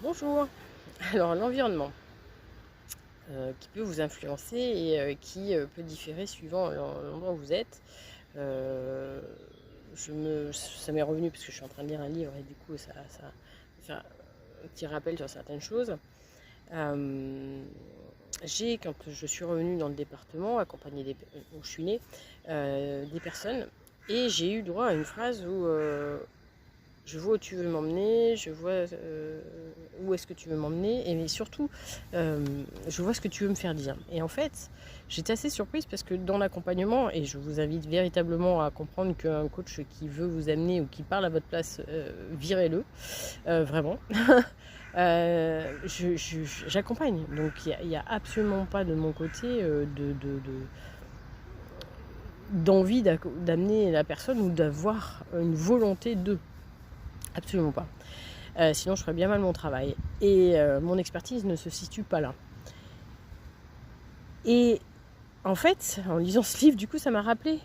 Bonjour. Alors l'environnement qui peut vous influencer et qui peut différer suivant l'endroit où vous êtes. Euh, Ça m'est revenu parce que je suis en train de lire un livre et du coup ça me fait un petit rappel sur certaines choses. Euh, quand je suis revenue dans le département, accompagnée où je suis née, des personnes, et j'ai eu droit à une phrase où je vois où tu veux m'emmener, je vois où est-ce que tu veux m'emmener, et mais surtout, je vois ce que tu veux me faire dire. Et en fait, j'étais assez surprise parce que dans l'accompagnement, et je vous invite véritablement à comprendre qu'un coach qui veut vous amener ou qui parle à votre place, virez-le, vraiment. J'accompagne, donc il n'y a absolument pas de mon côté d'envie d'amener la personne ou d'avoir une volonté de. Absolument pas. Sinon, je ferais bien mal mon travail. Et mon expertise ne se situe pas là. Et en fait, en lisant ce livre, du coup, ça m'a rappelé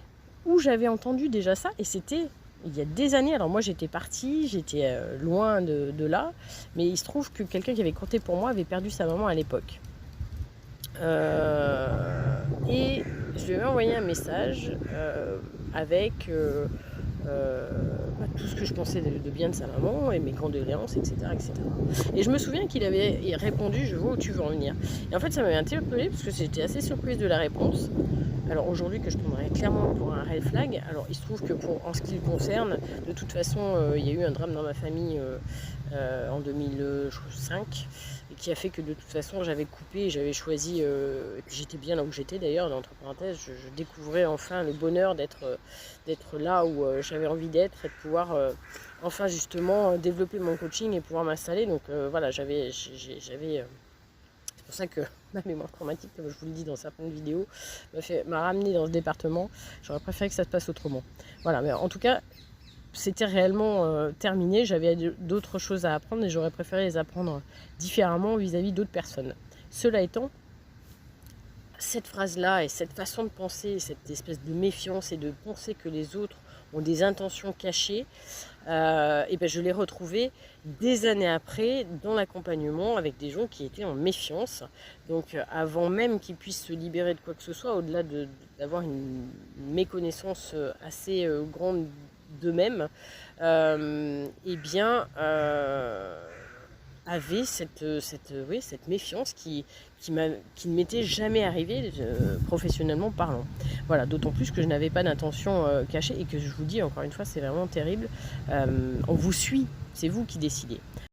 où j'avais entendu déjà ça. Et c'était il y a des années. Alors moi, j'étais partie, j'étais loin de là. Mais il se trouve que quelqu'un qui avait compté pour moi avait perdu sa maman à l'époque. Et je lui avais envoyé un message avec tout ce que je pensais de bien de sa maman et mes condoléances, etc., etc. Et je me souviens qu'il avait répondu « Je vois où tu veux en venir ». Et en fait, ça m'avait interpellée parce que j'étais assez surprise de la réponse. Alors aujourd'hui que je prendrais clairement pour un red flag. Alors il se trouve que en ce qui le concerne, de toute façon, il y a eu un drame dans ma famille en 2005 et qui a fait que de toute façon j'avais coupé et j'avais choisi, et puis j'étais bien là où j'étais d'ailleurs, entre parenthèses, je découvrais enfin le bonheur d'être là où j'avais envie d'être et de pouvoir enfin justement développer mon coaching et pouvoir m'installer. Donc voilà, c'est pour ça que ma mémoire traumatique, comme je vous le dis dans certaines vidéos, m'a ramené dans ce département. J'aurais préféré que ça se passe autrement. Voilà, mais en tout cas, c'était réellement terminé. J'avais d'autres choses à apprendre et j'aurais préféré les apprendre différemment vis-à-vis d'autres personnes. Cela étant, cette phrase-là et cette façon de penser, cette espèce de méfiance et de penser que les autres ont des intentions cachées, et ben je l'ai retrouvée des années après dans l'accompagnement avec des gens qui étaient en méfiance. Donc avant même qu'ils puissent se libérer de quoi que ce soit, au-delà d'avoir une méconnaissance assez grande d'eux-mêmes, eh bien avait cette méfiance qui ne m'était jamais arrivée professionnellement parlant. Voilà, d'autant plus que je n'avais pas d'intention cachée et que je vous dis encore une fois, c'est vraiment terrible. On vous suit, c'est vous qui décidez.